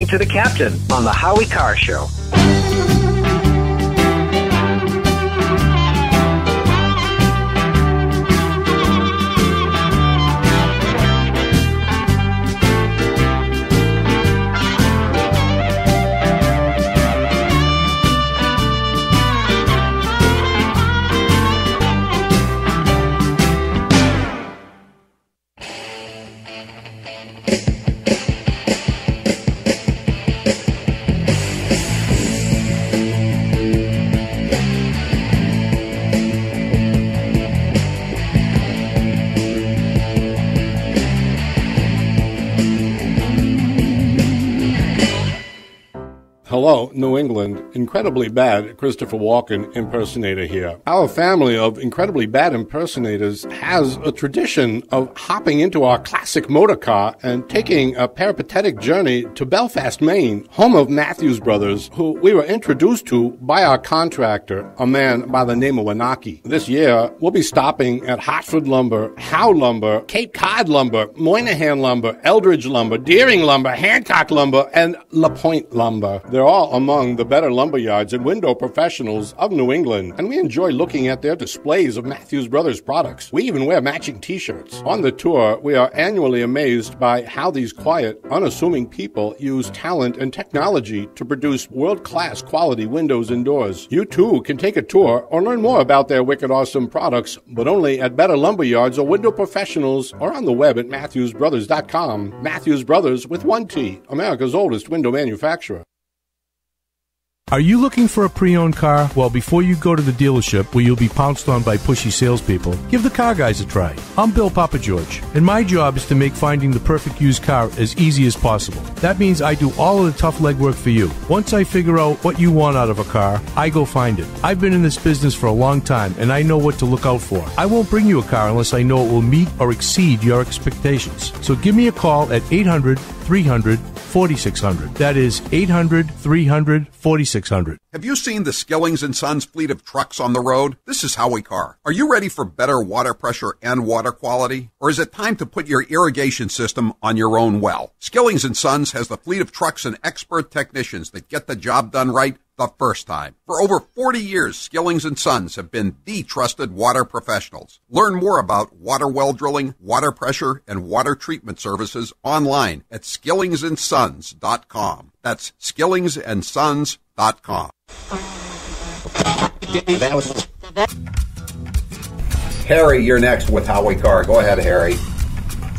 to the Captain on the Howie Carr Show. Hello, New England. Incredibly bad Christopher Walken impersonator here. Our family of incredibly bad impersonators has a tradition of hopping into our classic motor car and taking a peripatetic journey to Belfast, Maine, home of Matthews Brothers, who we were introduced to by our contractor, a man by the name of Wanaki. This year, we'll be stopping at Hartford Lumber, Howe Lumber, Cape Cod Lumber, Moynihan Lumber, Eldridge Lumber, Deering Lumber, Hancock Lumber, and La Pointe Lumber. They're all among the better lumber yards and window professionals of New England, and we enjoy looking at their displays of Matthews Brothers products. We even wear matching t-shirts. On the tour, we are annually amazed by how these quiet, unassuming people use talent and technology to produce world-class quality windows and doors. You too can take a tour or learn more about their wicked awesome products, but only at better lumber yards or window professionals or on the web at MatthewsBrothers.com. Matthews Brothers with one T, America's oldest window manufacturer. Are you looking for a pre-owned car? Well, before you go to the dealership where you'll be pounced on by pushy salespeople, give the Car Guys a try. I'm Bill Papa George, and my job is to make finding the perfect used car as easy as possible. That means I do all of the tough legwork for you. Once I figure out what you want out of a car, I go find it. I've been in this business for a long time, and I know what to look out for. I won't bring you a car unless I know it will meet or exceed your expectations. So give me a call at 800-300-4600. That is 800-300-4600. Have you seen the Skillings & Sons fleet of trucks on the road? This is Howie Carr. Are you ready for better water pressure and water quality? Or is it time to put your irrigation system on your own well? Skillings & Sons has the fleet of trucks and expert technicians that get the job done right the first time. For over 40 years, Skillings & Sons have been the trusted water professionals. Learn more about water well drilling, water pressure, and water treatment services online at skillingsandsons.com. That's skillingsandsons.com. Harry, you're next with Howie Carr. Go ahead, Harry.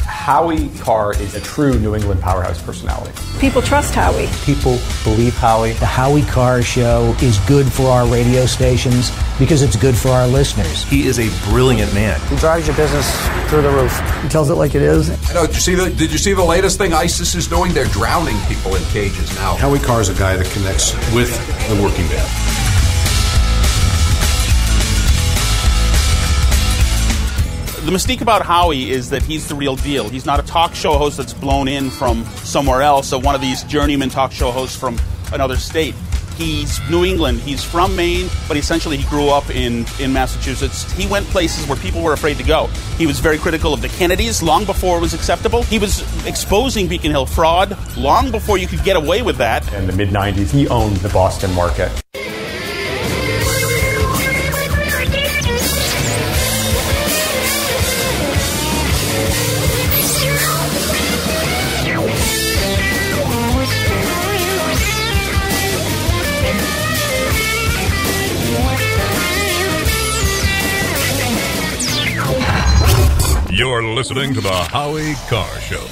Howie Carr is a true New England powerhouse personality. People trust Howie. People believe Howie. The Howie Carr Show is good for our radio stations because it's good for our listeners. He is a brilliant man. He drives your business through the roof. He tells it like it is. I know. Did you see the latest thing ISIS is doing? They're drowning people in cages now. Howie Carr is a guy that connects with the working man. The mystique about Howie is that he's the real deal. He's not a talk show host that's blown in from somewhere else, or one of these journeyman talk show hosts from another state. He's New England. He's from Maine, but essentially he grew up in Massachusetts. He went places where people were afraid to go. He was very critical of the Kennedys long before it was acceptable. He was exposing Beacon Hill fraud long before you could get away with that. In the mid-'90s, he owned the Boston market. You're listening to the Howie Carr Show.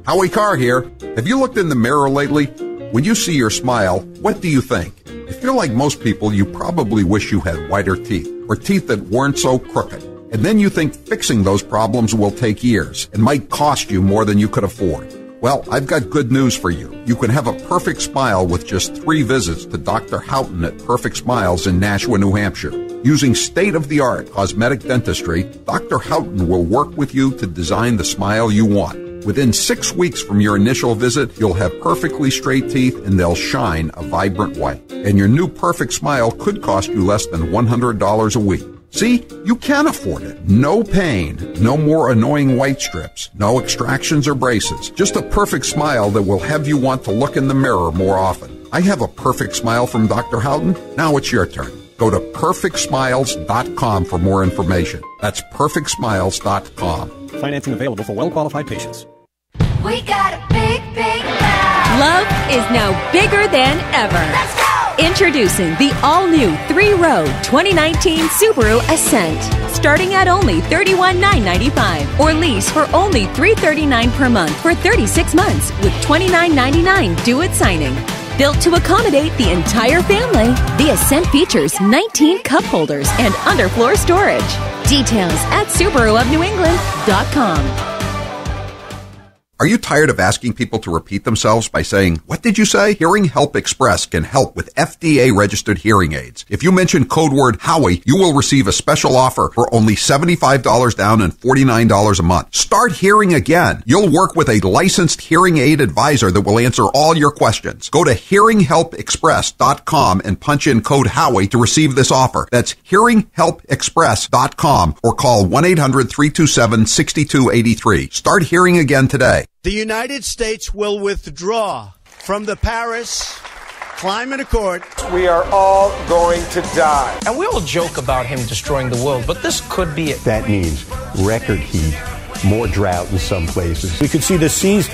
Howie Carr here. Have you looked in the mirror lately? When you see your smile, what do you think? If you're like most people, you probably wish you had whiter teeth, or teeth that weren't so crooked. And then you think fixing those problems will take years and might cost you more than you could afford. Well, I've got good news for you. You can have a perfect smile with just 3 visits to Dr. Houghton at Perfect Smiles in Nashua, New Hampshire. Using state-of-the-art cosmetic dentistry, Dr. Houghton will work with you to design the smile you want. Within 6 weeks from your initial visit, you'll have perfectly straight teeth and they'll shine a vibrant white. And your new perfect smile could cost you less than $100 a week. See, you can afford it. No pain, no more annoying white strips, no extractions or braces. Just a perfect smile that will have you want to look in the mirror more often. I have a perfect smile from Dr. Howden. Now it's your turn. Go to perfectsmiles.com for more information. That's perfectsmiles.com. Financing available for well-qualified patients. We got a big, big bag. Love is now bigger than ever. Let's go! Introducing the all-new 3-row 2019 Subaru Ascent. Starting at only $31,995 or lease for only $339 per month for 36 months with $29.99 due at signing. Built to accommodate the entire family, the Ascent features 19 cup holders and underfloor storage. Details at SubaruofNewEngland.com. Are you tired of asking people to repeat themselves by saying, "What did you say?" Hearing Help Express can help with FDA-registered hearing aids. If you mention code word Howie, you will receive a special offer for only $75 down and $49 a month. Start hearing again. You'll work with a licensed hearing aid advisor that will answer all your questions. Go to hearinghelpexpress.com and punch in code Howie to receive this offer. That's hearinghelpexpress.com or call 1-800-327-6283. Start hearing again today. The United States will withdraw from the Paris Climate Accord. We are all going to die. And we all joke about him destroying the world, but this could be it. That means record heat, more drought in some places. We could see the seas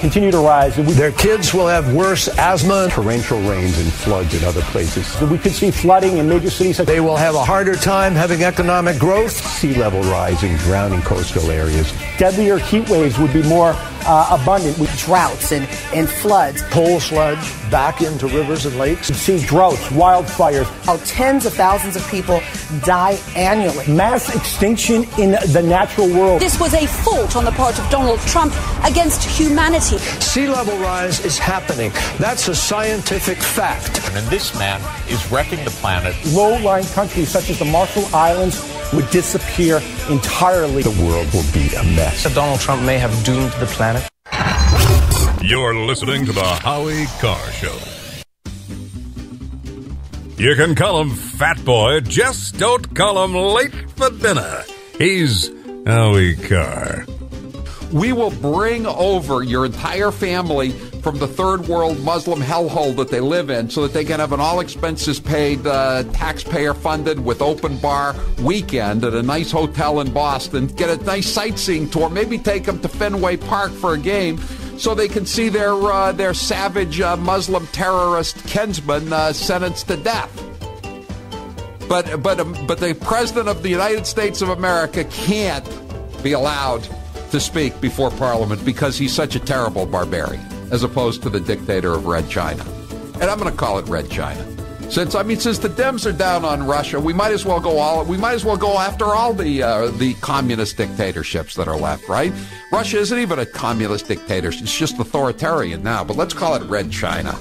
continue to rise. Their kids will have worse asthma, torrential rains and floods in other places. We could see flooding in major cities. They will have a harder time having economic growth. Sea level rise and drowning coastal areas. Deadlier heat waves would be more abundant. With droughts and floods. Coal sludge back into rivers and lakes. We'd see droughts, wildfires. How tens of thousands of people die annually. Mass extinction in the natural world. This was a fault on the part of Donald Trump against humanity. Sea level rise is happening. That's a scientific fact. And this man is wrecking the planet. Low-lying countries such as the Marshall Islands would disappear entirely. The world will be a mess. Donald Trump may have doomed the planet. You're listening to the Howie Carr Show. You can call him Fat Boy, just don't call him late for dinner. He's Howie Carr. We will bring over your entire family from the third world Muslim hellhole that they live in so that they can have an all-expenses-paid, taxpayer-funded with open bar weekend at a nice hotel in Boston, get a nice sightseeing tour, maybe take them to Fenway Park for a game so they can see their savage Muslim terrorist kinsman sentenced to death. But the President of the United States of America can't be allowed to speak before Parliament because he's such a terrible barbarian, as opposed to the dictator of Red China. And I'm going to call it Red China. Since the Dems are down on Russia, we might as well go after all the communist dictatorships that are left, right? Russia isn't even a communist dictatorship. It's just authoritarian now, but let's call it Red China.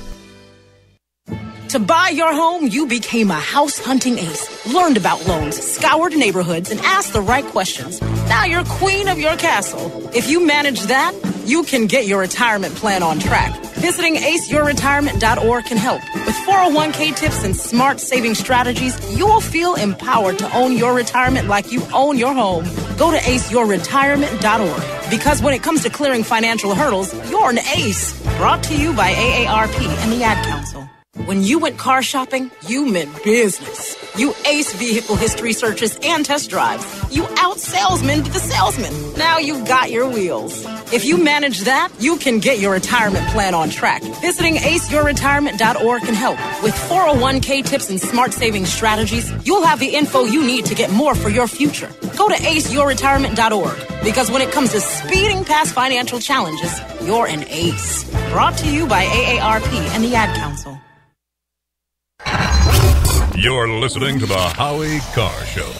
To buy your home, you became a house hunting ace, learned about loans, scoured neighborhoods, and asked the right questions. Now you're queen of your castle. If you manage that, you can get your retirement plan on track. Visiting aceyourretirement.org can help. With 401k tips and smart saving strategies, you will feel empowered to own your retirement like you own your home. Go to aceyourretirement.org. Because when it comes to clearing financial hurdles, you're an ace. Brought to you by AARP and the Ad Council. When you went car shopping, you meant business. You aced vehicle history searches and test drives. You out-salesmaned the salesman. Now you've got your wheels. If you manage that, you can get your retirement plan on track. Visiting aceyourretirement.org can help. With 401k tips and smart saving strategies, you'll have the info you need to get more for your future. Go to aceyourretirement.org. Because when it comes to speeding past financial challenges, you're an ace. Brought to you by AARP and the Ad Council. You're listening to the Howie Carr Show.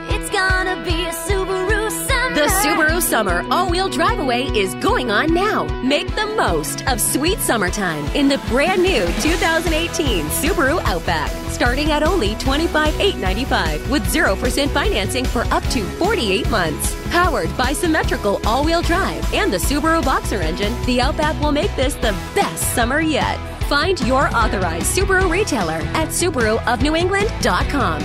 It's gonna be a Subaru summer. The Subaru Summer All-Wheel Drive Away is going on now. Make the most of sweet summertime in the brand new 2018 Subaru Outback. Starting at only $25,895 with 0% financing for up to 48 months. Powered by symmetrical all-wheel drive and the Subaru Boxer engine, the Outback will make this the best summer yet. Find your authorized Subaru retailer at SubaruofNewEngland.com.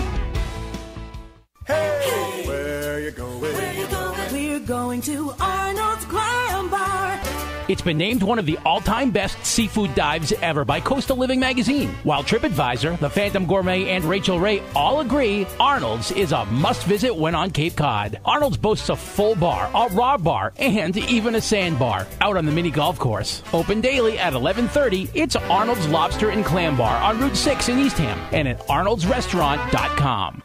going to Arnold's Clam Bar. It's been named one of the all-time best seafood dives ever by Coastal Living magazine. While TripAdvisor, The Phantom Gourmet, and Rachel Ray all agree Arnold's is a must-visit when on Cape Cod. Arnold's boasts a full bar, a raw bar, and even a sandbar out on the mini golf course. Open daily at 11:30, it's Arnold's Lobster and Clam Bar on Route 6 in Eastham and at arnoldsrestaurant.com.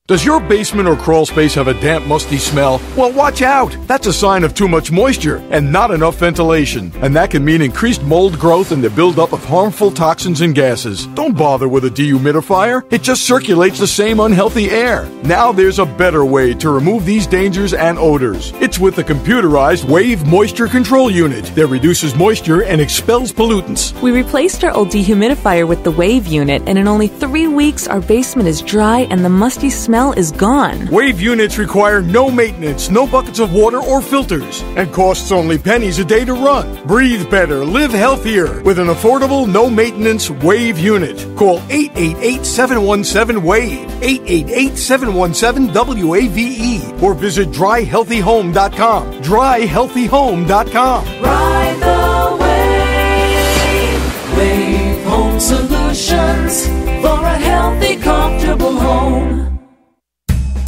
Does your basement or crawl space have a damp, musty smell? Well, watch out! That's a sign of too much moisture and not enough ventilation. And that can mean increased mold growth and the buildup of harmful toxins and gases. Don't bother with a dehumidifier. It just circulates the same unhealthy air. Now there's a better way to remove these dangers and odors. It's with the computerized Wave Moisture Control Unit that reduces moisture and expels pollutants. We replaced our old dehumidifier with the Wave unit, and in only 3 weeks, our basement is dry and the musty smell is gone. Wave units require no maintenance, no buckets of water or filters, and costs only pennies a day to run. Breathe better, live healthier with an affordable, no-maintenance Wave unit. Call 888-717-WAVE, 888-717-WAVE, or visit dryhealthyhome.com. Dryhealthyhome.com. Ride the wave. Wave Home Solutions for a healthy, comfortable home.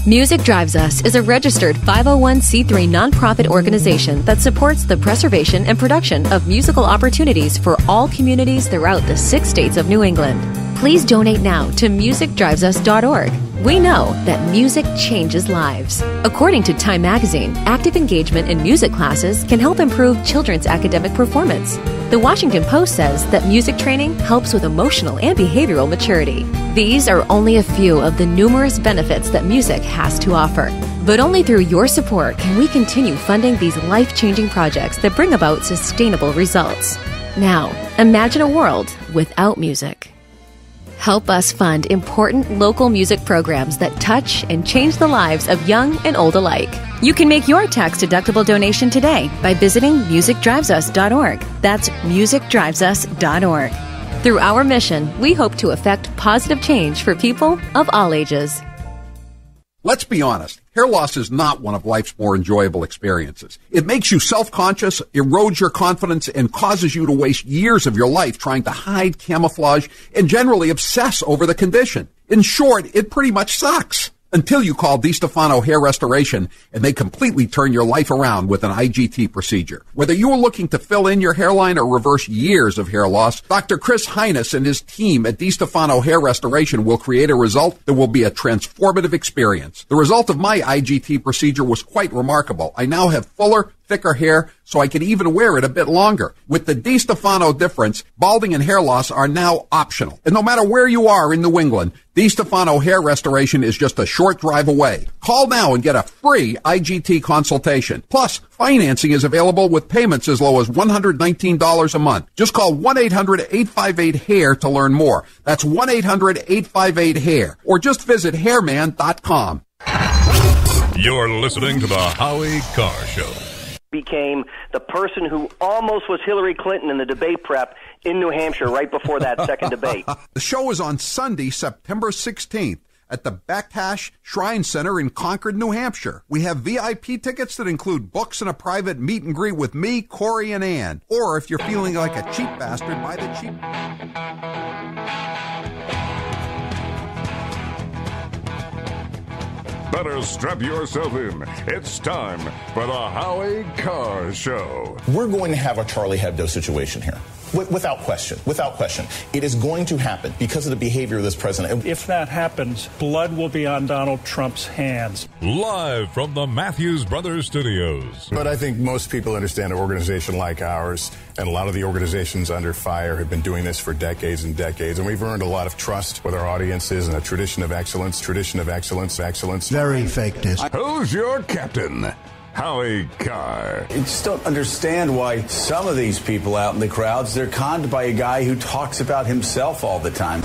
Music Drives Us is a registered 501c3 nonprofit organization that supports the preservation and production of musical opportunities for all communities throughout the 6 states of New England. Please donate now to musicdrivesus.org. We know that music changes lives. According to Time Magazine, active engagement in music classes can help improve children's academic performance. The Washington Post says that music training helps with emotional and behavioral maturity. These are only a few of the numerous benefits that music has to offer. But only through your support can we continue funding these life-changing projects that bring about sustainable results. Now, imagine a world without music. Help us fund important local music programs that touch and change the lives of young and old alike. You can make your tax-deductible donation today by visiting musicdrivesus.org. That's musicdrivesus.org. Through our mission, we hope to affect positive change for people of all ages. Let's be honest, hair loss is not one of life's more enjoyable experiences. It makes you self-conscious, erodes your confidence, and causes you to waste years of your life trying to hide, camouflage, and generally obsess over the condition. In short, it pretty much sucks. Until you call DiStefano Hair Restoration and they completely turn your life around with an IGT procedure. Whether you are looking to fill in your hairline or reverse years of hair loss, Dr. Chris Heiness and his team at DiStefano Hair Restoration will create a result that will be a transformative experience. The result of my IGT procedure was quite remarkable. I now have fuller, thicker hair, so I can even wear it a bit longer. With the DiStefano difference, balding and hair loss are now optional. And no matter where you are in New England, DiStefano Hair Restoration is just a short drive away. Call now and get a free IGT consultation. Plus, financing is available with payments as low as $119 a month. Just call 1-800-858-HAIR to learn more. That's 1-800-858-HAIR. Or just visit hairman.com. You're listening to the Howie Carr Show. Became the person who almost was Hillary Clinton in the debate prep in New Hampshire right before that second debate. The show is on Sunday, September 16th at the Backhash Shrine Center in Concord, New Hampshire. We have VIP tickets that include books and a private meet and greet with me, Corey, and Ann. Or if you're feeling like a cheap bastard, buy the cheap... Better strap yourself in. It's time for the Howie Carr Show. We're going to have a Charlie Hebdo situation here. Without question. Without question. It is going to happen because of the behavior of this president. If that happens, blood will be on Donald Trump's hands. Live from the Matthews Brothers Studios. But I think most people understand an organization like ours, and a lot of the organizations under fire have been doing this for decades and decades, and we've earned a lot of trust with our audiences and a tradition of excellence. Very fake news. Who's your captain? Howie Carr. I just don't understand why some of these people out in the crowds, they're conned by a guy who talks about himself all the time.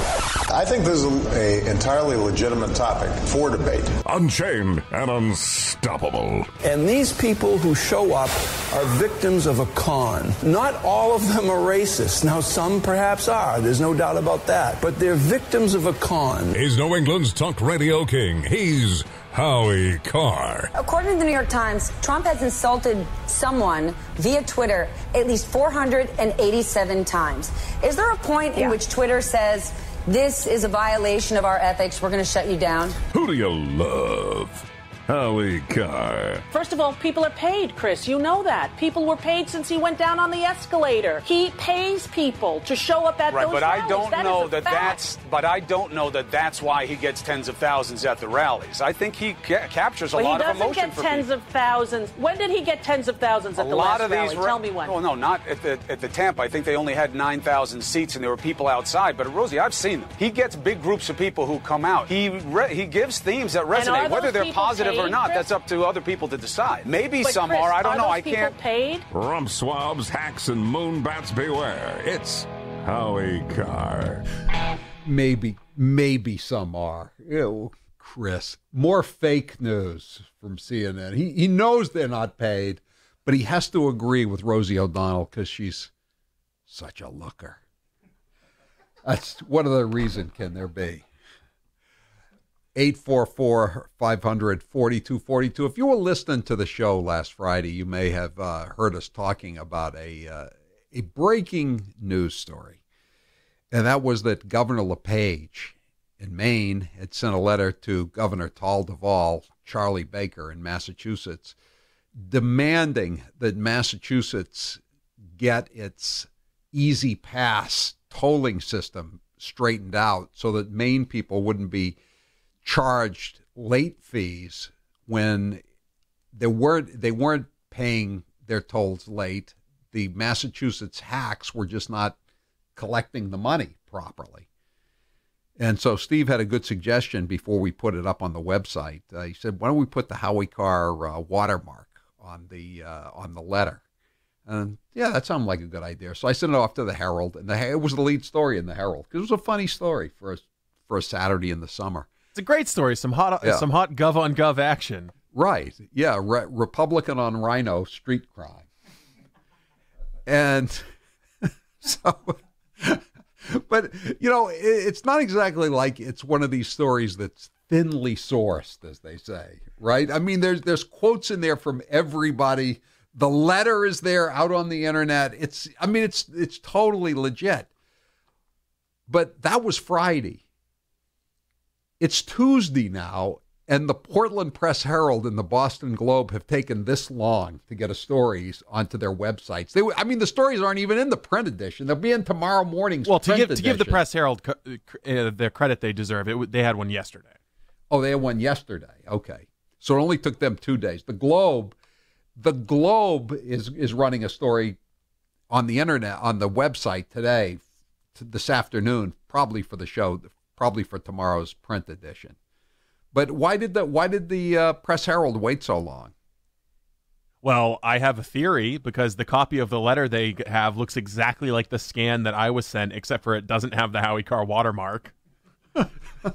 I think this is an entirely legitimate topic for debate. Unchained and unstoppable. And these people who show up are victims of a con. Not all of them are racist. Now, some perhaps are. There's no doubt about that. But they're victims of a con. He's New England's talk radio king. He's Howie Carr. According to the New York Times, Trump has insulted someone via Twitter at least 487 times. Is there a point in which Twitter says, this is a violation of our ethics, we're going to shut you down? Who do you love? Howie Carr. First of all, people are paid, Chris. You know that. People were paid since he went down on the escalator. He pays people to show up at those but rallies. I don't know that that's. But I don't know that that's why he gets tens of thousands at the rallies. I think he captures a lot of emotion for people. He doesn't get tens of thousands. When did he get tens of thousands at the last rally? Tell me when. Oh no, not at the Tampa. I think they only had 9,000 seats and there were people outside. But Rosie, I've seen them. He gets big groups of people who come out. He gives themes that resonate, whether they're positive or not. That's up to other people to decide. Maybe some Chris, are. I don't know. I can't. Paid? Rump swabs, hacks, and moonbats beware. It's Howie Carr. Maybe some are. Ew, Chris. More fake news from CNN. He knows they're not paid, but he has to agree with Rosie O'Donnell because she's such a looker. That's what other reason can there be? 844-500-4242. If you were listening to the show last Friday, you may have heard us talking about a breaking news story. And that was that Governor LePage in Maine had sent a letter to Governor Tal Duvall, Charlie Baker in Massachusetts, demanding that Massachusetts get its Easy Pass tolling system straightened out so that Maine people wouldn't be charged late fees when they weren't paying their tolls late. The Massachusetts hacks were just not collecting the money properly. And so Steve had a good suggestion before we put it up on the website. He said, why don't we put the Howie Carr watermark on the letter? And yeah, that sounded like a good idea. So I sent it off to the Herald, and it was the lead story in the Herald because it was a funny story for a Saturday in the summer. It's a great story. Some hot gov on gov action. Right. Yeah. Republican on Rhino street crime. And so, but it's not exactly like it's one of these stories that's thinly sourced, as they say, right? I mean, there's quotes in there from everybody. The letter is there out on the internet. It's totally legit. But that was Friday. It's Tuesday now, and the Portland Press-Herald and the Boston Globe have taken this long to get stories onto their websites. The stories aren't even in the print edition. They'll be in tomorrow morning's print edition. To give the Press-Herald the credit they deserve, they had one yesterday. Oh, they had one yesterday. Okay. So it only took them 2 days. The Globe is running a story on the internet, on the website today, this afternoon, probably for the show, probably for tomorrow's print edition. But why did the Press-Herald wait so long? Well, I have a theory because the copy of the letter they have looks exactly like the scan that I was sent, except for it doesn't have the Howie Carr watermark.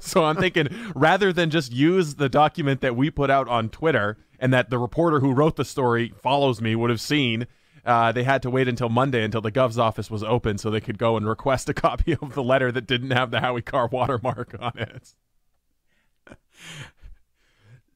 So I'm thinking rather than just use the document that we put out on Twitter and that the reporter who wrote the story follows me would have seen, they had to wait until Monday until the Gov's office was open so they could go and request a copy of the letter that didn't have the Howie Carr watermark on it.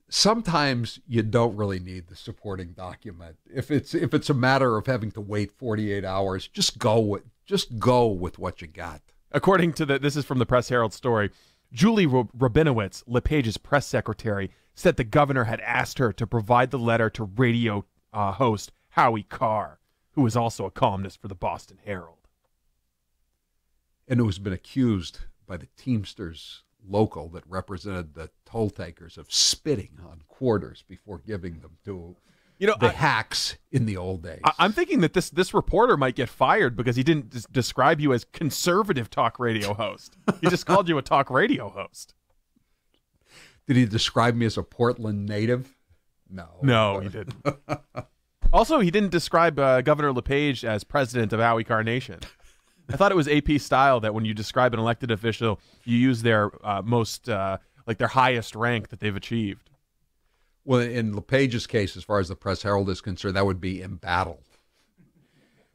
Sometimes you don't really need the supporting document. If it's a matter of having to wait 48 hours, just go with what you got. According to this is from the Press-Herald story, Julie Rabinowitz, LePage's press secretary, said the governor had asked her to provide the letter to radio host Howie Carr, who is also a columnist for the Boston Herald. And who has been accused by the Teamsters local that represented the toll takers of spitting on quarters before giving them to the hacks in the old days. I'm thinking that this reporter might get fired because he didn't describe you as conservative talk radio host. He just called you a talk radio host. Did he describe me as a Portland native? No, he didn't. Also, he didn't describe Governor LePage as president of Howie Carr Nation. I thought it was AP style that when you describe an elected official, you use their their highest rank that they've achieved. Well, in LePage's case, as far as the Press-Herald is concerned, that would be embattled.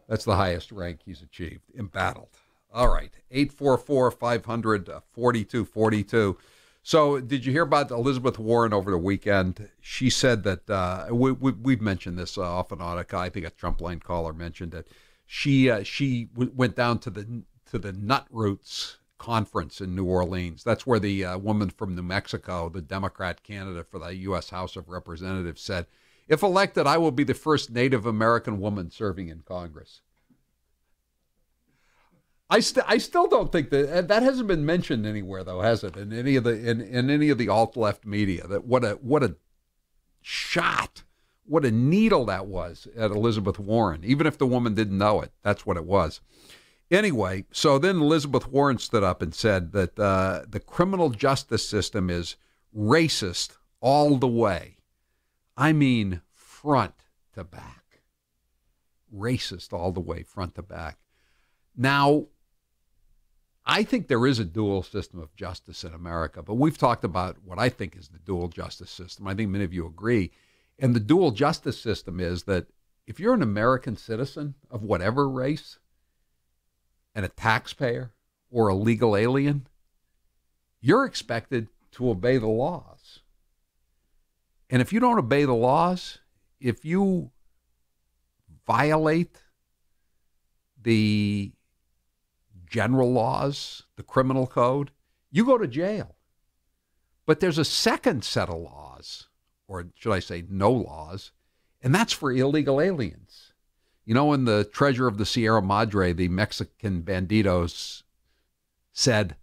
That's the highest rank he's achieved, embattled. All right, 844-500-4242. So did you hear about Elizabeth Warren over the weekend? She said that we've mentioned this off and on. I think a Trump line caller mentioned it. She went down to the Nut Roots conference in New Orleans. That's where the woman from New Mexico, the Democrat candidate for the U.S. House of Representatives, said, "If elected, I will be the first Native American woman serving in Congress." I still don't think that hasn't been mentioned anywhere, though, has it? In any of the alt left media, that what a shot, what a needle that was at Elizabeth Warren. Even if the woman didn't know it, that's what it was. Anyway, so then Elizabeth Warren stood up and said that the criminal justice system is racist all the way. I mean, front to back. Racist all the way, front to back. Now, I think there is a dual system of justice in America, but we've talked about what I think is the dual justice system. I think many of you agree. And the dual justice system is that if you're an American citizen of whatever race and a taxpayer or a legal alien, you're expected to obey the laws. And if you don't obey the laws, if you violate the general laws, the criminal code, you go to jail. But there's a second set of laws, or should I say no laws, and that's for illegal aliens. You know, when the treasurer of the Sierra Madre, the Mexican banditos, said,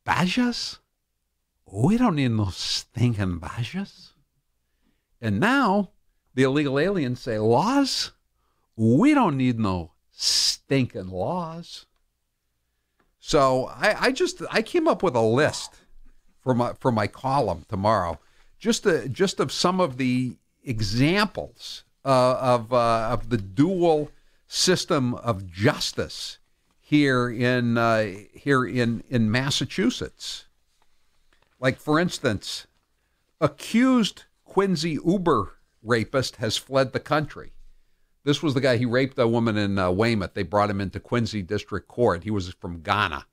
"Bajas? We don't need no stinking bajas." And now the illegal aliens say, "Laws? We don't need no stinking laws." So I came up with a list for my column tomorrow, just of some of the examples of the dual system of justice here in Massachusetts. Like, for instance, accused Quincy Uber rapist has fled the country. This was the guy, he raped a woman in Weymouth. They brought him into Quincy District Court. He was from Ghana.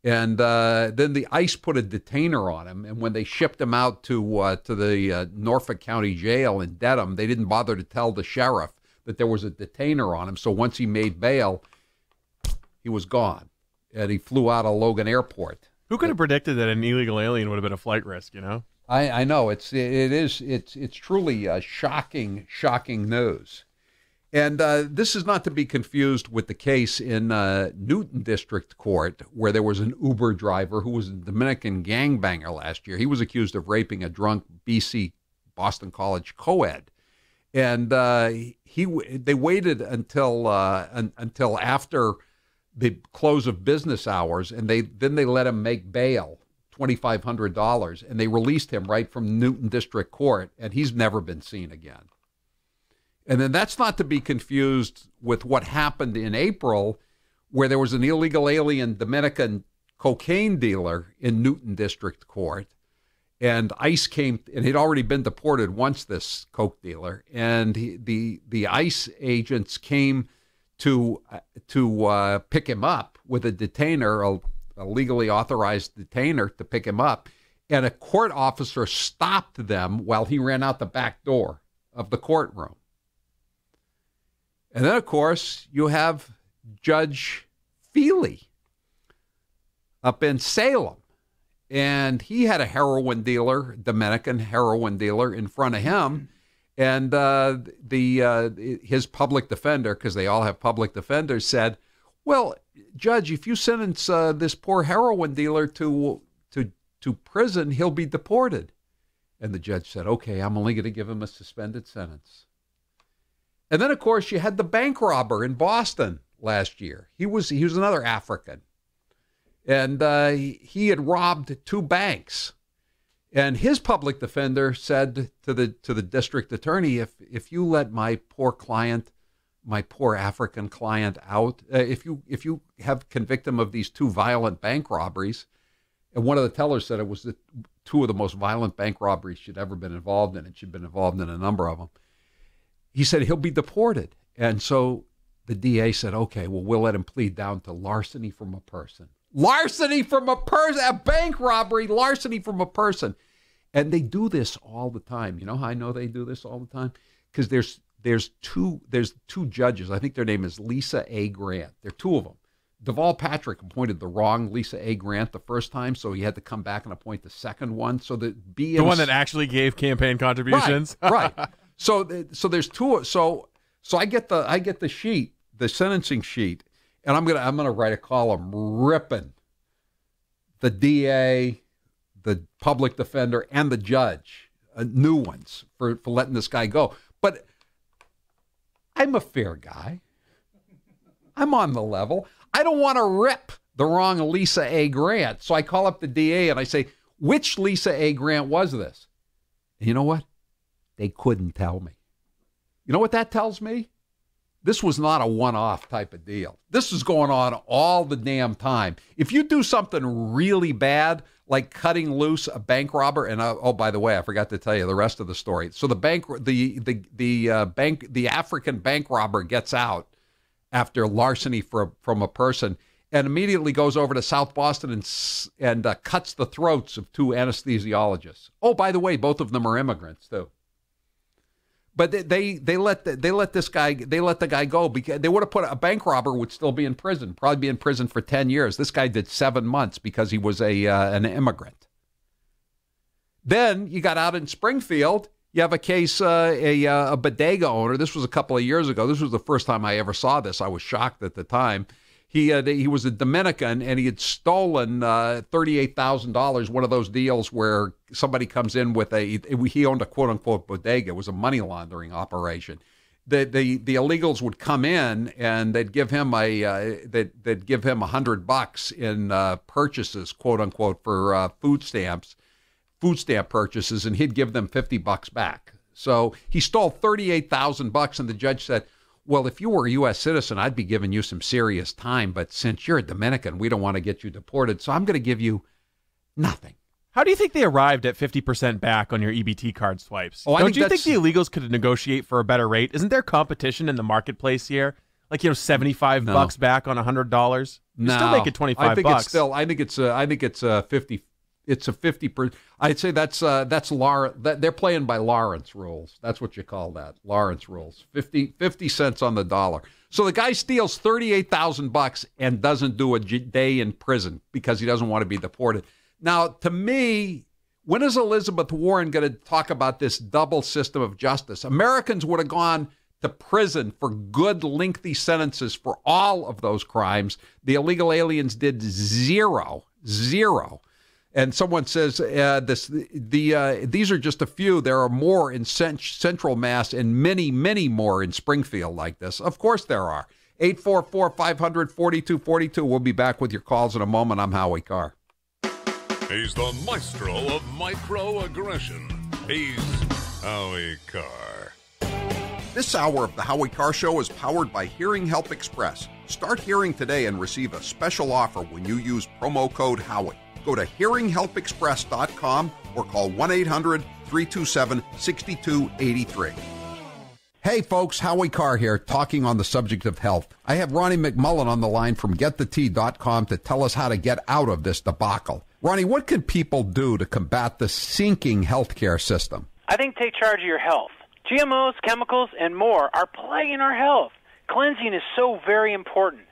And then the ICE put a detainer on him. And when they shipped him out to the Norfolk County Jail in Dedham, they didn't bother to tell the sheriff that there was a detainer on him. So once he made bail, he was gone. And he flew out of Logan Airport. Who could have predicted that an illegal alien would have been a flight risk, you know? I know. It's truly shocking news. And this is not to be confused with the case in Newton District Court, where there was an Uber driver who was a Dominican gangbanger last year. He was accused of raping a drunk BC Boston College co-ed. And they waited until after the close of business hours, and then they let him make bail, $2,500, and they released him right from Newton District Court, and he's never been seen again. And then that's not to be confused with what happened in April, where there was an illegal alien Dominican cocaine dealer in Newton District Court, and ICE came, and he'd already been deported once, this coke dealer, and the ICE agents came to pick him up with a detainer, a legally authorized detainer to pick him up, and a court officer stopped them while he ran out the back door of the courtroom. And then, of course, you have Judge Feely up in Salem. And he had a heroin dealer, Dominican heroin dealer, in front of him. And his public defender, because they all have public defenders, said, "Well, Judge, if you sentence this poor heroin dealer to prison, he'll be deported." And the judge said, "Okay, I'm only going to give him a suspended sentence." And then, of course, you had the bank robber in Boston last year. He was another African. And he had robbed 2 banks. And his public defender said to the district attorney, if you let my poor client, my poor African client out, if you have convict him of these 2 violent bank robberies, and one of the tellers said it was 2 of the most violent bank robberies she'd ever been involved in, and she'd been involved in a number of them. He said he'll be deported. And so the DA said, "Okay, well, we'll let him plead down to larceny from a person." Larceny from a person, a bank robbery, larceny from a person. And they do this all the time. You know how I know they do this all the time? Because there's two judges. I think their name is Lisa A. Grant. There are two of them. Deval Patrick appointed the wrong Lisa A. Grant the first time, so he had to come back and appoint the second one. So the one that actually gave campaign contributions. Right. So there's two. So I get the sheet, the sentencing sheet, and I'm gonna write a column ripping the DA, the public defender, and the judge, new ones for letting this guy go. But I'm a fair guy. I'm on the level. I don't want to rip the wrong Lisa A. Grant. So I call up the DA and I say, which Lisa A. Grant was this? And you know what? They couldn't tell me. You know what that tells me? This was not a one-off type of deal. This is going on all the damn time. If you do something really bad, like cutting loose a bank robber, and oh, by the way, I forgot to tell you the rest of the story. So the African bank robber gets out after larceny from a person, and immediately goes over to South Boston and cuts the throats of two anesthesiologists. Oh, by the way, both of them are immigrants too. But they let the guy go because they would have put a bank robber would still be in prison, probably be in prison for 10 years. This guy did 7 months because he was an immigrant. Then you got out in Springfield. You have a case, a bodega owner. This was a couple of years ago. This was the first time I ever saw this. I was shocked at the time. He was a Dominican, and he had stolen $38,000, one of those deals where somebody comes in with he owned a quote-unquote bodega. It was a money laundering operation. The illegals would come in, and they'd give him $100 in purchases, quote-unquote, for food stamp purchases, and he'd give them $50 back. So he stole $38,000, and the judge said, well, if you were a U.S. citizen, I'd be giving you some serious time, but since you're a Dominican, we don't want to get you deported, so I'm going to give you nothing. How do you think they arrived at 50% back on your EBT card swipes? Don't you think the illegals could negotiate for a better rate? Isn't there competition in the marketplace here? Like, $75 back on $100? You still make it $25. I think it's 50. It's a 50%. I'd say that's they're playing by Lawrence rules. That's what you call that, Lawrence rules. 50 cents on the dollar. So the guy steals $38,000 and doesn't do a day in prison because he doesn't want to be deported. Now, to me, when is Elizabeth Warren going to talk about this double system of justice? Americans would have gone to prison for good, lengthy sentences for all of those crimes. The illegal aliens did zero. And someone says these are just a few. There are more in Central Mass and many, many more in Springfield like this. Of course there are. 844-500-4242. We'll be back with your calls in a moment. I'm Howie Carr. He's the maestro of microaggression. He's Howie Carr. This hour of the Howie Carr Show is powered by Hearing Help Express. Start hearing today and receive a special offer when you use promo code Howie. Go to hearinghelpexpress.com or call 1-800-327-6283. Hey folks, Howie Carr here, talking on the subject of health. I have Ronnie McMullen on the line from GetTheT.com to tell us how to get out of this debacle. Ronnie, what can people do to combat the sinking healthcare system? I think take charge of your health. GMOs, chemicals, and more are plaguing our health. Cleansing is so very important.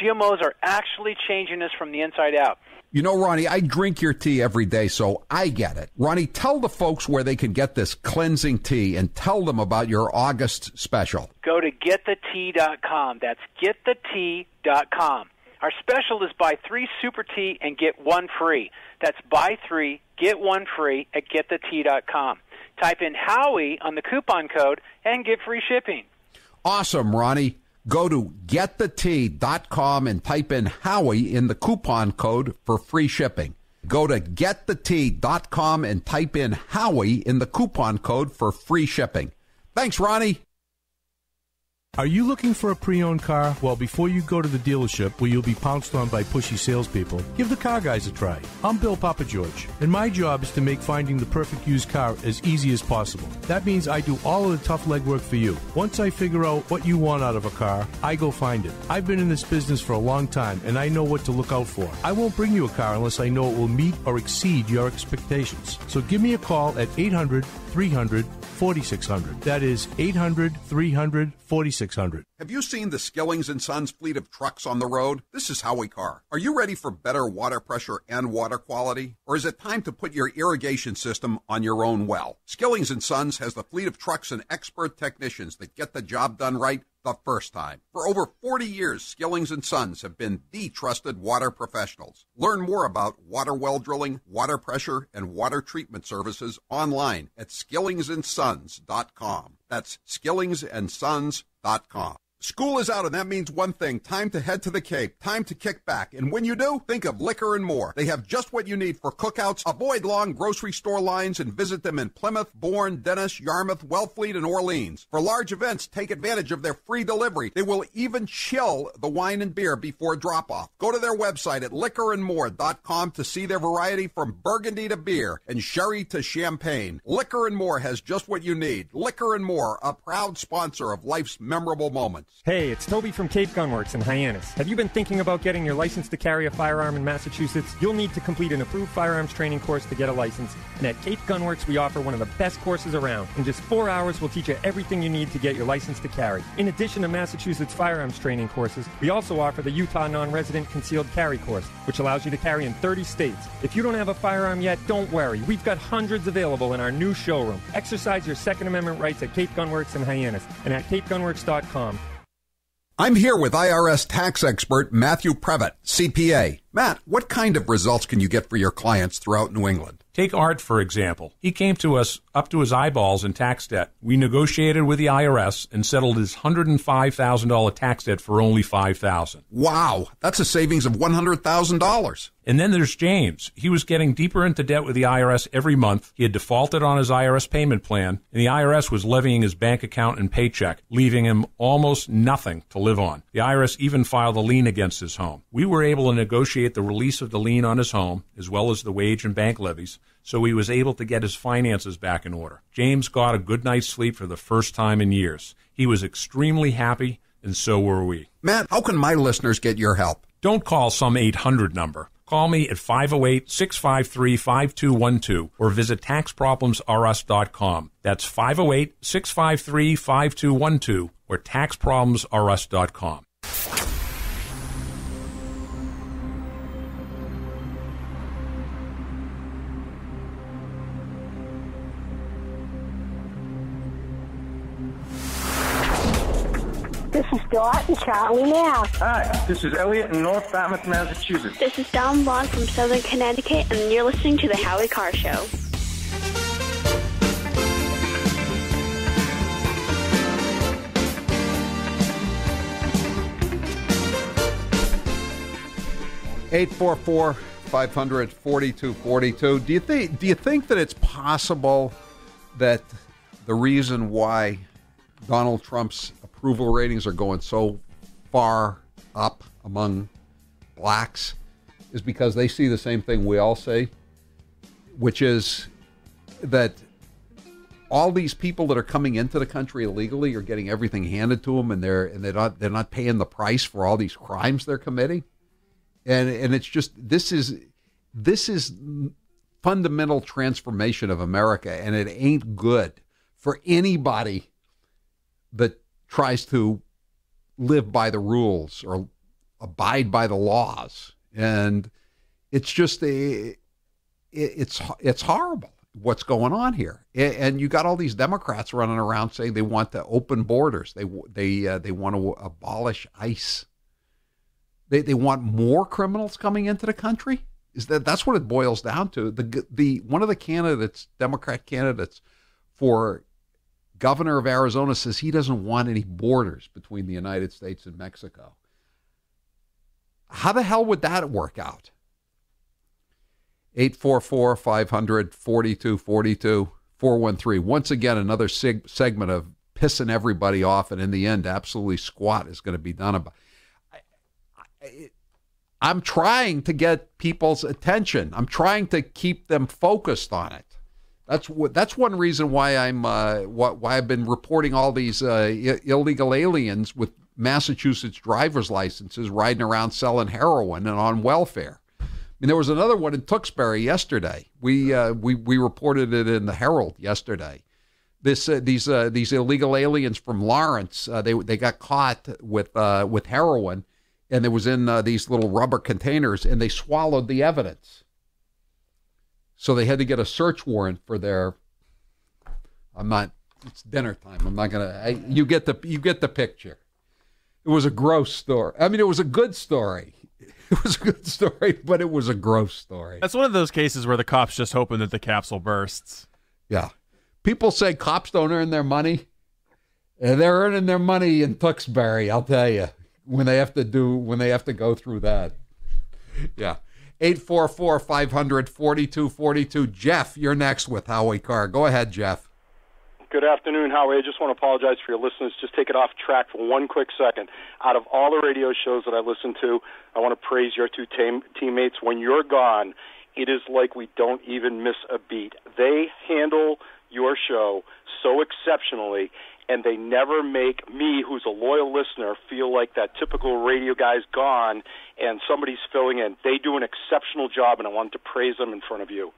GMOs are actually changing us from the inside out. You know, Ronnie, I drink your tea every day, so I get it. Ronnie, tell the folks where they can get this cleansing tea and tell them about your August special. Go to GetTheT.com. That's GetTheT.com. Our special is buy 3 super tea and get 1 free. That's buy 3, get 1 free at GetTheT.com. Type in Howie on the coupon code and get free shipping. Awesome, Ronnie. Go to GetTheT.com and type in Howie in the coupon code for free shipping. Go to GetTheT.com and type in Howie in the coupon code for free shipping. Thanks, Ronnie. Are you looking for a pre-owned car? Well, before you go to the dealership where you'll be pounced on by pushy salespeople, give the Car Guys a try. I'm Bill Papageorge, and my job is to make finding the perfect used car as easy as possible. That means I do all of the tough legwork for you. Once I figure out what you want out of a car, I go find it. I've been in this business for a long time, and I know what to look out for. I won't bring you a car unless I know it will meet or exceed your expectations. So give me a call at 800-300-4600. That is 800-300-4600. Have you seen the Skillings & Sons fleet of trucks on the road? This is Howie Carr. Are you ready for better water pressure and water quality? Or is it time to put your irrigation system on your own well? Skillings & Sons has the fleet of trucks and expert technicians that get the job done right the first time. For over 40 years, Skillings & Sons have been the trusted water professionals. Learn more about water well drilling, water pressure, and water treatment services online at skillingsandsons.com. That's skillingsandsons.com. School is out, and that means one thing. Time to head to the Cape. Time to kick back. And when you do, think of Liquor and More. They have just what you need for cookouts. Avoid long grocery store lines and visit them in Plymouth, Bourne, Dennis, Yarmouth, Wellfleet, and Orleans. For large events, take advantage of their free delivery. They will even chill the wine and beer before drop-off. Go to their website at liquorandmore.com to see their variety from Burgundy to beer and sherry to champagne. Liquor and More has just what you need. Liquor and More, a proud sponsor of life's memorable moments. Hey, it's Toby from Cape Gunworks in Hyannis. Have you been thinking about getting your license to carry a firearm in Massachusetts? You'll need to complete an approved firearms training course to get a license. And at Cape Gunworks, we offer one of the best courses around. In just 4 hours, we'll teach you everything you need to get your license to carry. In addition to Massachusetts firearms training courses, we also offer the Utah non-resident concealed carry course, which allows you to carry in 30 states. If you don't have a firearm yet, don't worry. We've got hundreds available in our new showroom. Exercise your Second Amendment rights at Cape Gunworks in Hyannis and at capegunworks.com. I'm here with IRS tax expert Matthew Previtt, CPA. Matt, what kind of results can you get for your clients throughout New England? Take Art, for example. He came to us up to his eyeballs in tax debt. We negotiated with the IRS and settled his $105,000 tax debt for only $5,000. Wow, that's a savings of $100,000. And then there's James. He was getting deeper into debt with the IRS every month. He had defaulted on his IRS payment plan, and the IRS was levying his bank account and paycheck, leaving him almost nothing to live on. The IRS even filed a lien against his home. We were able to negotiate the release of the lien on his home, as well as the wage and bank levies, so he was able to get his finances back in order. James got a good night's sleep for the first time in years. He was extremely happy, and so were we. Matt, how can my listeners get your help? Don't call some 800 number. Call me at 508-653-5212 or visit taxproblemsrus.com. That's 508-653-5212 or taxproblemsrus.com. This is Dot and Charlie Mass. Hi, this is Elliot in North Dartmouth, Massachusetts. This is Don Bond from Southern Connecticut, and you're listening to The Howie Carr Show. (844-500-4242). Do you think that it's possible that the reason why Donald Trump's approval ratings are going so far up among blacks is because they see the same thing we all see, which is that all these people that are coming into the country illegally are getting everything handed to them, and they're not paying the price for all these crimes they're committing, and it's just this is fundamental transformation of America, and it ain't good for anybody that tries to live by the rules or abide by the laws. And it's just it's horrible what's going on here. And you got all these Democrats running around saying they want to open borders. They want to abolish ICE. They want more criminals coming into the country. That's what it boils down to. The one of the candidates, Democrat candidates for governor of Arizona, says he doesn't want any borders between the United States and Mexico. How the hell would that work out? 844-500-4242, 413. Once again, another segment of pissing everybody off, and in the end, absolutely squat is going to be done about. I'm trying to get people's attention. I'm trying to keep them focused on it. That's one reason why why I've been reporting all these illegal aliens with Massachusetts driver's licenses riding around selling heroin and on welfare. I mean, there was another one in Tewksbury yesterday. We reported it in the Herald yesterday. These illegal aliens from Lawrence, they got caught with heroin, and it was in these little rubber containers, and they swallowed the evidence. So they had to get a search warrant for their. It's dinner time. I'm not gonna. You get the picture. It was a gross story. I mean, it was a good story. It was a good story, but it was a gross story. That's one of those cases where the cop's just hoping that the capsule bursts. Yeah. People say cops don't earn their money. And they're earning their money in Tewksbury, I'll tell you, when they have to go through that. Yeah. 844-500-4242. Jeff, you're next with Howie Carr. Go ahead, Jeff. Good afternoon, Howie. I just want to apologize for your listeners. Just take it off track for one quick second. Out of all the radio shows that I listen to, I want to praise your two teammates. When you're gone, it is like we don't even miss a beat. They handle your show so exceptionally, and they never make me, who's a loyal listener, feel like that typical radio guy's gone and somebody's filling in. They do an exceptional job, and I wanted to praise them in front of you.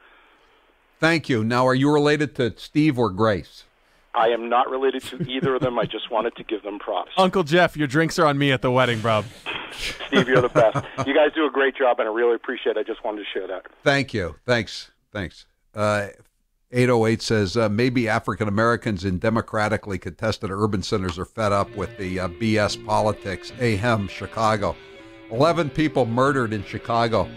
Thank you. Now, are you related to Steve or Grace? I am not related to either of them. I just wanted to give them props. Uncle Jeff, your drinks are on me at the wedding, bro. Steve, you're the best. You guys do a great job, and I really appreciate it. I just wanted to share that. Thank you. Thanks. 808 says, maybe African Americans in democratically contested urban centers are fed up with the BS politics. Ahem, Chicago. 11 people murdered in Chicago.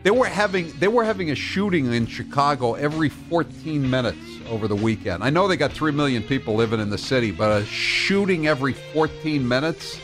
They were having a shooting in Chicago every 14 minutes over the weekend. I know they got 3 million people living in the city, but a shooting every 14 minutes?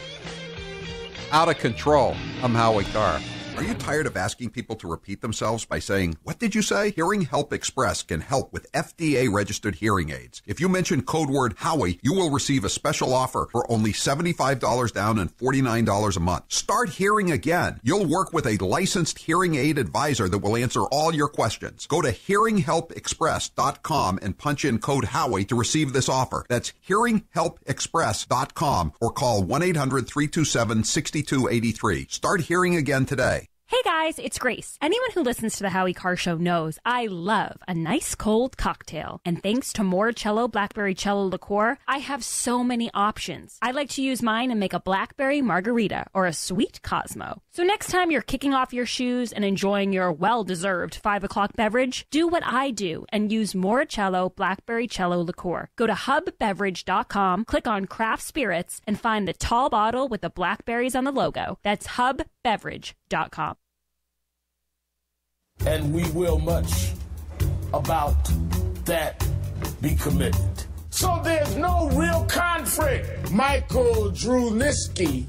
Out of control. I'm Howie Carr. Are you tired of asking people to repeat themselves by saying, "What did you say?" Hearing Help Express can help with FDA-registered hearing aids. If you mention code word Howie, you will receive a special offer for only $75 down and $49 a month. Start hearing again. You'll work with a licensed hearing aid advisor that will answer all your questions. Go to hearinghelpexpress.com and punch in code Howie to receive this offer. That's hearinghelpexpress.com or call 1-800-327-6283. Start hearing again today. Hey guys, it's Grace. Anyone who listens to the Howie Carr Show knows I love a nice cold cocktail. And thanks to Moracello Blackberry Cello Liqueur, I have so many options. I like to use mine and make a blackberry margarita or a sweet Cosmo. So next time you're kicking off your shoes and enjoying your well-deserved 5 o'clock beverage, do what I do and use Moracello Blackberry Cello Liqueur. Go to hubbeverage.com, click on craft spirits, and find the tall bottle with the blackberries on the logo. That's hubbeverage.com. And we will much about that be committed. So there's no real conflict. Michael Druniak,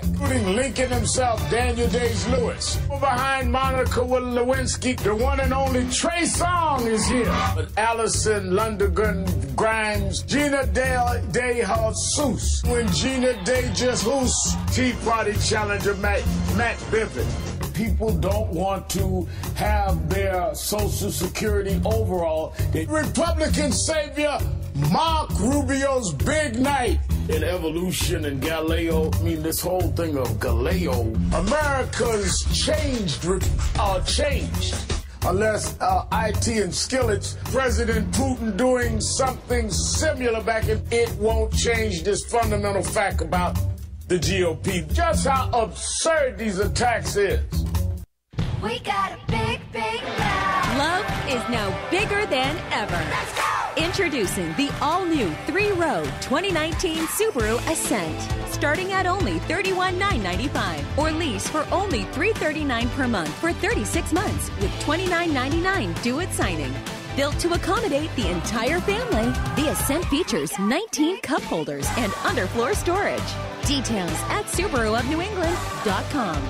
including Lincoln himself, Daniel Day-Lewis. Behind Monica Lewinsky, the one and only Trey Songz is here. But Allison Lundergan Grimes, Gina Day Jesus. When Gina Day Jesus, Tea Party challenger Matt Bivens. People don't want to have their Social Security overall. The Republican savior, Mark Rubio's big night. In evolution and Galileo, I mean this whole thing of Galileo. America's changed. Unless IT and Skillets, President Putin doing something similar back in, it won't change this fundamental fact about the GOP. Just how absurd these attacks is. We got a big, big love. Love is now bigger than ever. Let's go! Introducing the all-new 3-row 2019 Subaru Ascent. Starting at only $31,995 or lease for only $339 per month for 36 months with $29.99 due at signing. Built to accommodate the entire family, the Ascent features 19 cup holders and underfloor storage. Details at SubaruofNewEngland.com.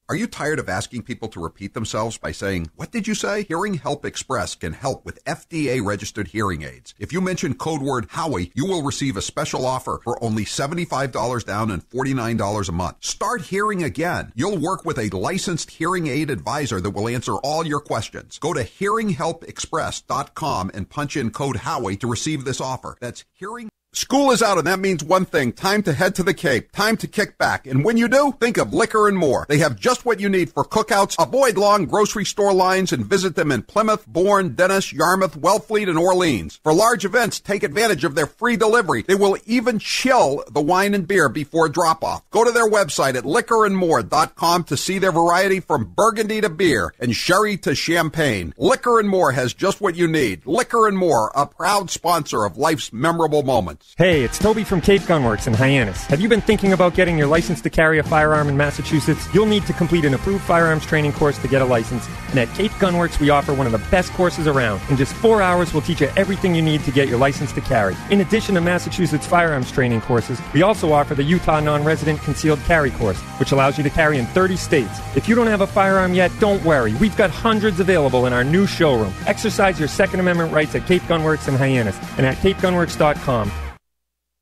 Are you tired of asking people to repeat themselves by saying, "What did you say?" Hearing Help Express can help with FDA-registered hearing aids. If you mention code word Howie, you will receive a special offer for only $75 down and $49 a month. Start hearing again. You'll work with a licensed hearing aid advisor that will answer all your questions. Go to hearinghelpexpress.com and punch in code Howie to receive this offer. That's hearing. School is out, and that means one thing. Time to head to the Cape. Time to kick back. And when you do, think of Liquor and More. They have just what you need for cookouts. Avoid long grocery store lines and visit them in Plymouth, Bourne, Dennis, Yarmouth, Wellfleet, and Orleans. For large events, take advantage of their free delivery. They will even chill the wine and beer before drop-off. Go to their website at liquorandmore.com to see their variety from Burgundy to beer and sherry to champagne. Liquor and More has just what you need. Liquor and More, a proud sponsor of life's memorable moments. Hey, it's Toby from Cape Gunworks in Hyannis. Have you been thinking about getting your license to carry a firearm in Massachusetts? You'll need to complete an approved firearms training course to get a license. And at Cape Gunworks, we offer one of the best courses around. In just 4 hours, we'll teach you everything you need to get your license to carry. In addition to Massachusetts firearms training courses, we also offer the Utah non-resident concealed carry course, which allows you to carry in 30 states. If you don't have a firearm yet, don't worry. We've got hundreds available in our new showroom. Exercise your Second Amendment rights at Cape Gunworks in Hyannis and at capegunworks.com.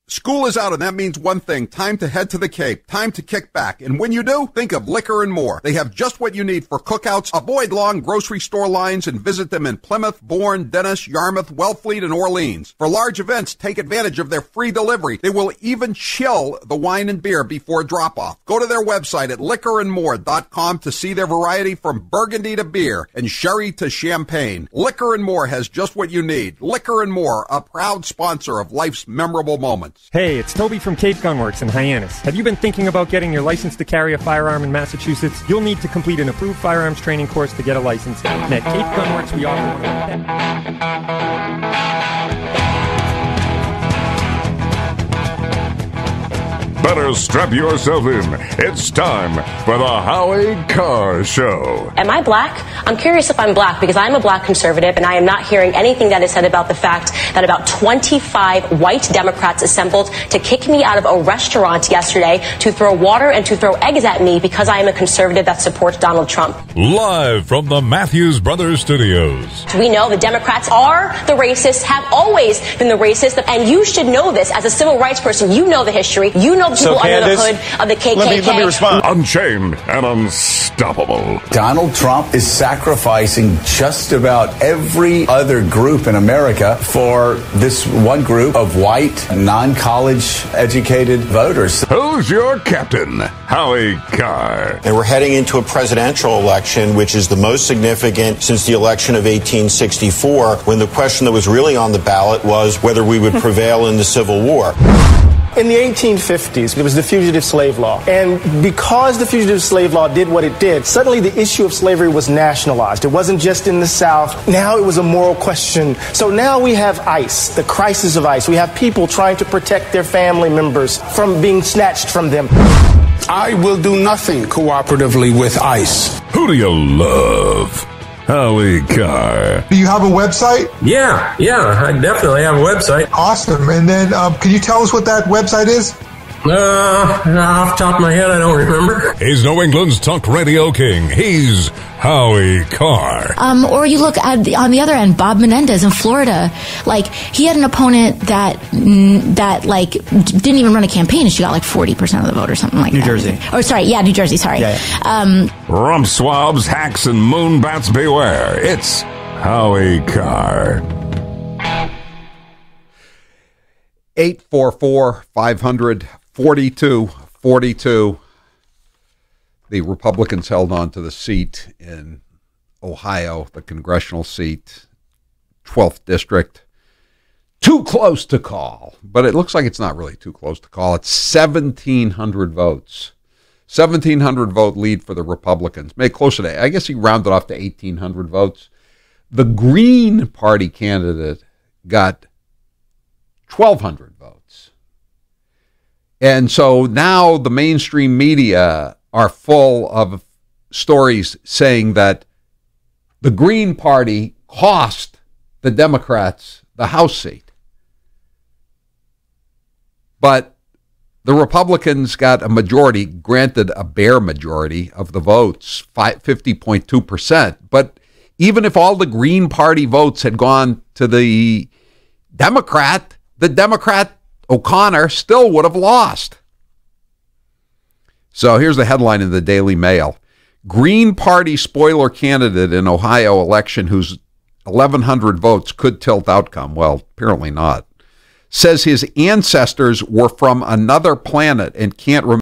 School is out, and that means one thing. Time to head to the Cape. Time to kick back. And when you do, think of Liquor and More. They have just what you need for cookouts. Avoid long grocery store lines and visit them in Plymouth, Bourne, Dennis, Yarmouth, Wellfleet, and Orleans. For large events, take advantage of their free delivery. They will even chill the wine and beer before drop-off. Go to their website at liquorandmore.com to see their variety from Burgundy to beer and sherry to champagne. Liquor and More has just what you need. Liquor and More, a proud sponsor of life's memorable moments. Hey, it's Toby from Cape Gunworks in Hyannis. Have you been thinking about getting your license to carry a firearm in Massachusetts? You'll need to complete an approved firearms training course to get a license. And at Cape Gunworks, we offer one Better strap yourself in. It's time for the Howie Carr Show. Am I black? I'm curious if I'm black because I'm a black conservative and I am not hearing anything that is said about the fact that about 25 white Democrats assembled to kick me out of a restaurant yesterday to throw water and to throw eggs at me because I am a conservative that supports Donald Trump. Live from the Matthews Brothers Studios. We know the Democrats are the racists, have always been the racist, and you should know this as a civil rights person. You know the history. You know the people under the hood of the KKK. Let me respond. Unchained and unstoppable. Donald Trump is sacrificing just about every other group in America for this one group of white, non-college educated voters. Who's your captain? Howie Carr. And we're heading into a presidential election, which is the most significant since the election of 1864, when the question that was really on the ballot was whether we would prevail in the Civil War. In the 1850s, there was the Fugitive Slave Law. And because the Fugitive Slave Law did what it did, suddenly the issue of slavery was nationalized. It wasn't just in the South. Now it was a moral question. So now we have ICE, the crisis of ICE. We have people trying to protect their family members from being snatched from them. I will do nothing cooperatively with ICE. Who do you love? Howie Carr. Do you have a website? Yeah, I definitely have a website. Awesome. And then can you tell us what that website is? Off the top of my head, I don't remember. He's New England's talk radio king. He's Howie Carr. Or you look at on the other end, Bob Menendez in Florida. Like, he had an opponent that like didn't even run a campaign, and she got like 40% of the vote or something like that. New Jersey. Oh, sorry, yeah, New Jersey. Sorry. Yeah. Rump swabs, hacks, and moonbats beware. It's Howie Carr. 844-500-4242. The Republicans held on to the seat in Ohio, the congressional seat, 12th district. Too close to call, but it looks like it's not really too close to call. It's 1,700 votes. 1,700 vote lead for the Republicans. Made closer to, I guess he rounded off to 1,800 votes. The Green Party candidate got 1,200 votes. And so now the mainstream media are full of stories saying that the Green Party cost the Democrats the House seat. But The Republicans got a majority, granted a bare majority of the votes, 50.2%. But even if all the Green Party votes had gone to the Democrat O'Connor still would have lost. So here's the headline in the Daily Mail. Green Party spoiler candidate in Ohio election whose 1,100 votes could tilt outcome. Well, apparently not. Says his ancestors were from another planet and can't remember